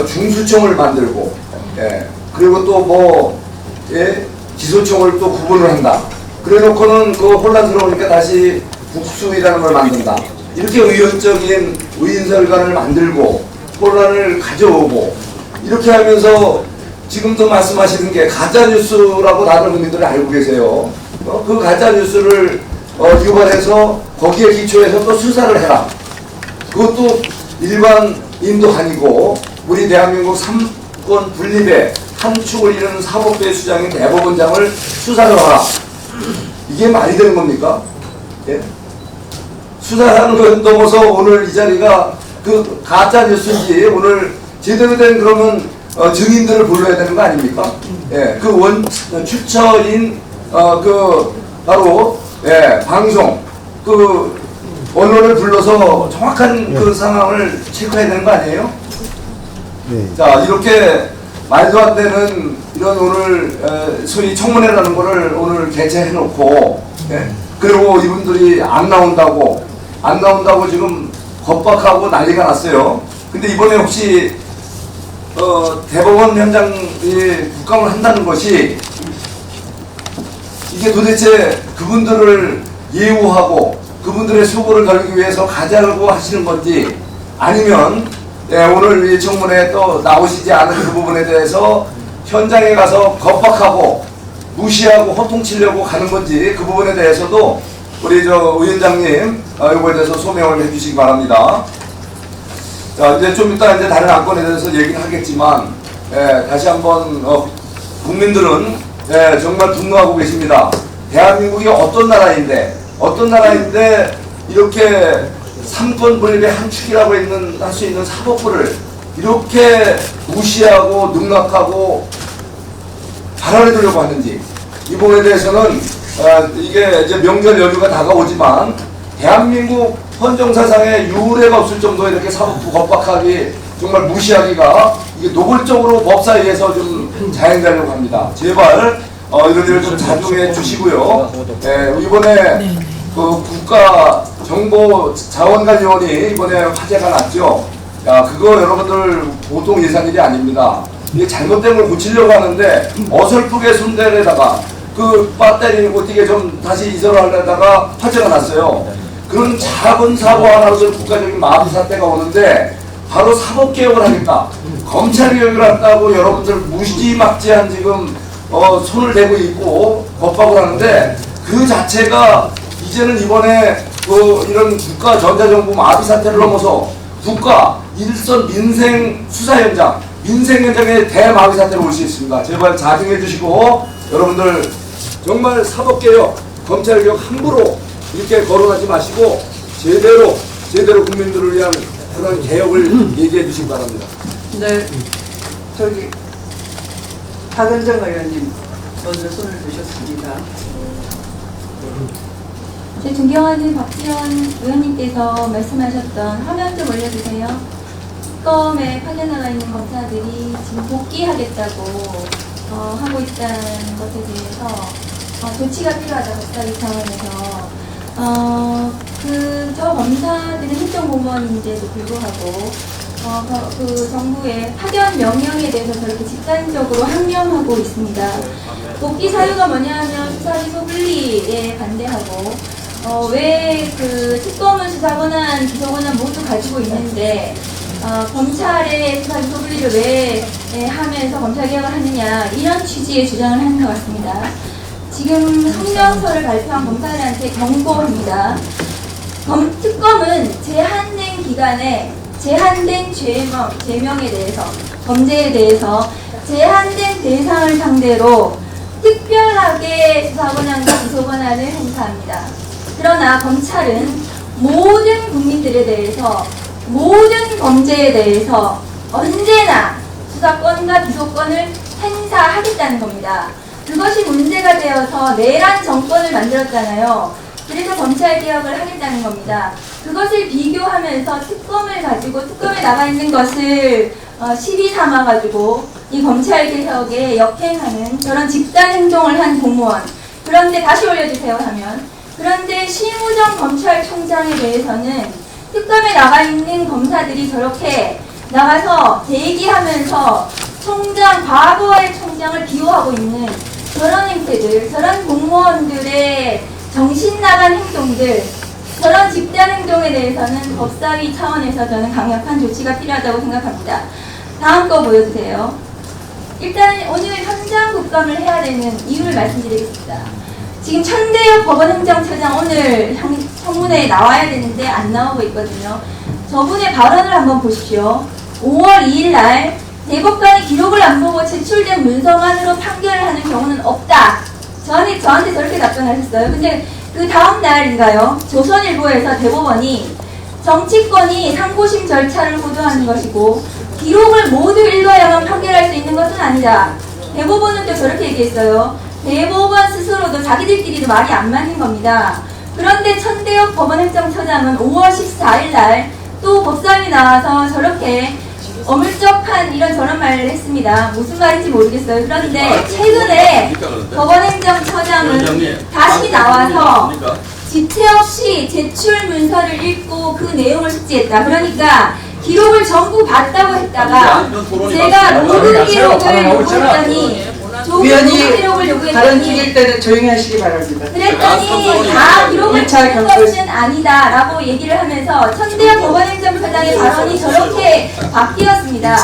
중수청을 만들고, 예, 그리고 또 뭐, 예, 기소청을 또 구분을 한다. 그래 놓고는 그 혼란스러우니까 다시 국수위라는 걸 만든다. 이렇게 의원적인 의인설관을 만들고 혼란을 가져오고 이렇게 하면서 지금도 말씀하시는 게 가짜뉴스라고 다들 국민들이 알고 계세요. 그 가짜뉴스를 유발해서 거기에 기초해서 또 수사를 해라. 그것도 일반인도 아니고 우리 대한민국 3권 분립의 한 축을 이루는 사법부의 수장인 대법원장을 수사를 하라. 이게 말이 되는 겁니까? 예? 수사하는 것 넘어서 오늘 이 자리가 그 가짜뉴스인지 오늘 제대로 된 그러면 증인들을 불러야 되는 거 아닙니까? 예, 그 출처인 그 바로 예, 방송 그 언론을 불러서 정확한 그 상황을 체크해야 되는 거 아니에요? 네. 자, 이렇게 말도 안 되는 이런 오늘 소위 청문회라는 거를 오늘 개최해놓고 예, 그리고 이분들이 안 나온다고 지금 겁박하고 난리가 났어요. 근데 이번에 혹시 대법원 현장에 국감을 한다는 것이 이게 도대체 그분들을 예우하고 그분들의 수고를 걸기 위해서 가자고 하시는 건지 아니면 예, 오늘 이 청문회에 또 나오시지 않은 그 부분에 대해서 현장에 가서 겁박하고 무시하고 호통치려고 가는 건지 그 부분에 대해서도 우리 저 위원장님 이거에 대해서 소명을 해주시기 바랍니다. 자, 이제 좀 이따 이제 다른 안건에 대해서 얘기를 하겠지만 예, 다시 한번 국민들은 예, 정말 분노하고 계십니다. 대한민국이 어떤 나라인데 이렇게 3권 분립의 한 축이라고 할 수 있는 사법부를 이렇게 무시하고 능락하고 발언해두려고 하는지 이 부분에 대해서는 이게 이제 명절 연휴가 다가오지만 대한민국 헌정사상에 유례가 없을 정도의 이렇게 사법부 겁박하기 정말 무시하기가 이게 노골적으로 법사위에서 좀 자행되려고 합니다. 제발 이런 일을 좀 자중해 주시고요. 이번에 그 국가정보자원관리원이 이번에 화제가 났죠. 야, 그거 여러분들 보통 예산일이 아닙니다. 이게 잘못된 걸 고치려고 하는데 어설프게 순대에다가 그 배터리 어떻게 좀 다시 이설을 하려다가 화제가 났어요. 그런 작은 사고 하나로도 국가적인 마비 사태가 오는데 바로 사법개혁을 하겠다. 검찰개혁을 한다고 여러분들 무지막지한 지금 손을 대고 있고 겁박을 하는데 그 자체가 이제는 이번에 이런 국가 전자정보 마비 사태를 넘어서 국가 일선 민생 수사 현장, 민생 현장에 대마비 사태로 올 수 있습니다. 제발 자중해 주시고 여러분들 정말 사법개혁, 검찰개혁 함부로 이렇게 거론하지 마시고 제대로 국민들을 위한 그런 개혁을 얘기해 주시기 바랍니다. 네, 저기 박은정 의원님 먼저 손을 드셨습니다. 제 존경하는 박지원 의원님께서 말씀하셨던 화면 좀 올려주세요. 특검에 파견나가 있는 검사들이 지금 복귀하겠다고 하고 있다는 것에 대해서 조치가 필요하다. 법사위 차원에서 저 검사들은 행정공무원인데도 불구하고 그 정부의 파견 명령에 대해서 저렇게 집단적으로 항명하고 있습니다. 복귀 사유가 뭐냐면 수사기 소분리에 반대하고 왜 그 특검은 수사권한, 기소권한 모두 가지고 있는데 검찰의 수사기 소분리를 왜 하면서 검찰개혁을 하느냐 이런 취지의 주장을 하는 것 같습니다. 지금 성명서를 발표한 검사들한테 경고합니다. 특검은 제한된 기간에 제한된 죄명에 대해서 범죄에 대해서 제한된 대상을 상대로 특별하게 수사권한과 기소권한을 행사합니다. 그러나 검찰은 모든 국민들에 대해서 모든 범죄에 대해서 언제나 수사권과 기소권을 행사하겠다는 겁니다. 그것이 문제가 되어서 내란 정권을 만들었잖아요. 그래서 검찰개혁을 하겠다는 겁니다. 그것을 비교하면서 특검을 가지고 특검에 나가 있는 것을 시비 삼아가지고 이 검찰개혁에 역행하는 저런 집단 행동을 한 공무원. 그런데 다시 올려주세요 하면 그런데 심우정 검찰총장에 대해서는 특검에 나가 있는 검사들이 저렇게 나가서 대기하면서 나와서 과거의 총장을 비호하고 있는 저런 행태들, 저런 공무원들의 정신 나간 행동들, 저런 집단 행동에 대해서는 법사위 차원에서 저는 강력한 조치가 필요하다고 생각합니다. 다음 거 보여주세요. 일단 오늘 현장 국감을 해야 되는 이유를 말씀드리겠습니다. 지금 천대엽 법원행정처장 오늘 청문회에 나와야 되는데 안 나오고 있거든요. 저분의 발언을 한번 보십시오. 5월 2일 날 대법관이 기록을 안 보고 제출된 문서만으로 판결을 하는 경우는 없다. 저한테 저렇게 답변하셨어요. 근데 그 다음 날인가요? 조선일보에서 대법원이 정치권이 상고심 절차를 고도하는 것이고 기록을 모두 읽어야만 판결할 수 있는 것은 아니다. 대법원은 또 저렇게 얘기했어요. 대법원 스스로도 자기들끼리도 말이 안 맞는 겁니다. 그런데 천대엽 법원행정처장은 5월 14일 날 또 법사위 나와서 저렇게 어물쩍한 이런 저런 말을 했습니다. 무슨 말인지 모르겠어요. 그런데 최근에 법원행정처장은 다시 나와서 지체 없이 제출 문서를 읽고 그 내용을 숙지했다. 그러니까 기록을 전부 봤다고 했다가 제가 로그 기록을 요구했더니 위원이 발언 드릴 때는 조용히 하시기 바랍니다. 그랬더니 다 기록을 보는 것은 아니다라고 얘기를 하면서 천대엽 법원행정처장의 발언이 저렇게 바뀌었습니다.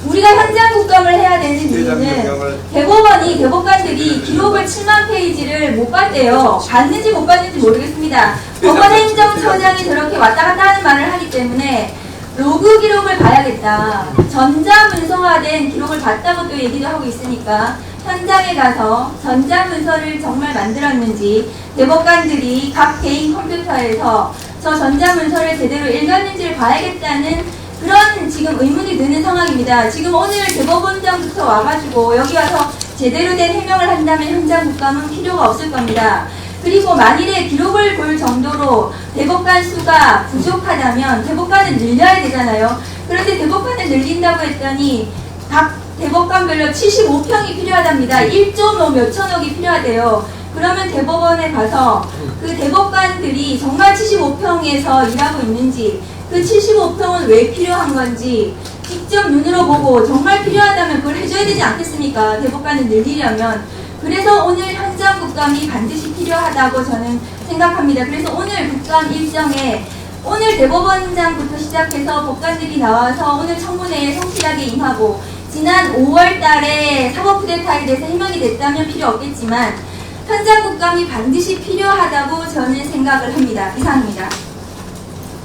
우리가 현장 국감을 해야 되는 이유는 대법관들이 기록을 7만 페이지를 못 봤대요. 봤는지 못 봤는지 모르겠습니다. 법원행정처장이 저렇게 왔다 갔다 하는 말을 하기 때문에 로그 기록을 봐야겠다. 전자문서화된 기록을 봤다고 또 얘기도 하고 있으니까 현장에 가서 전자문서를 정말 만들었는지 대법관들이 각 개인 컴퓨터에서 저 전자문서를 제대로 읽었는지를 봐야겠다는 그런 지금 의문이 드는 상황입니다. 지금 오늘 대법원장부터 와가지고 여기 와서 제대로 된 해명을 한다면 현장 국감은 필요가 없을 겁니다. 그리고 만일에 기록을 볼 정도로 대법관 수가 부족하다면 대법관을 늘려야 되잖아요. 그런데 대법관을 늘린다고 했더니 각 대법관별로 75평이 필요하답니다. 1조 뭐 몇천억이 필요하대요. 그러면 대법원에 가서 그 대법관들이 정말 75평에서 일하고 있는지 그 75평은 왜 필요한 건지 직접 눈으로 보고 정말 필요하다면 그걸 해줘야 되지 않겠습니까? 대법관을 늘리려면. 그래서 오늘 현장 국감이 반드시 필요하다고 저는 생각합니다. 그래서 오늘 국감 일정에 오늘 대법원장부터 시작해서 법관들이 나와서 오늘 청문회에 성실하게 임하고 지난 5월 달에 사법부대타에 대해서 해명이 됐다면 필요 없겠지만 현장 국감이 반드시 필요하다고 저는 생각을 합니다. 이상입니다.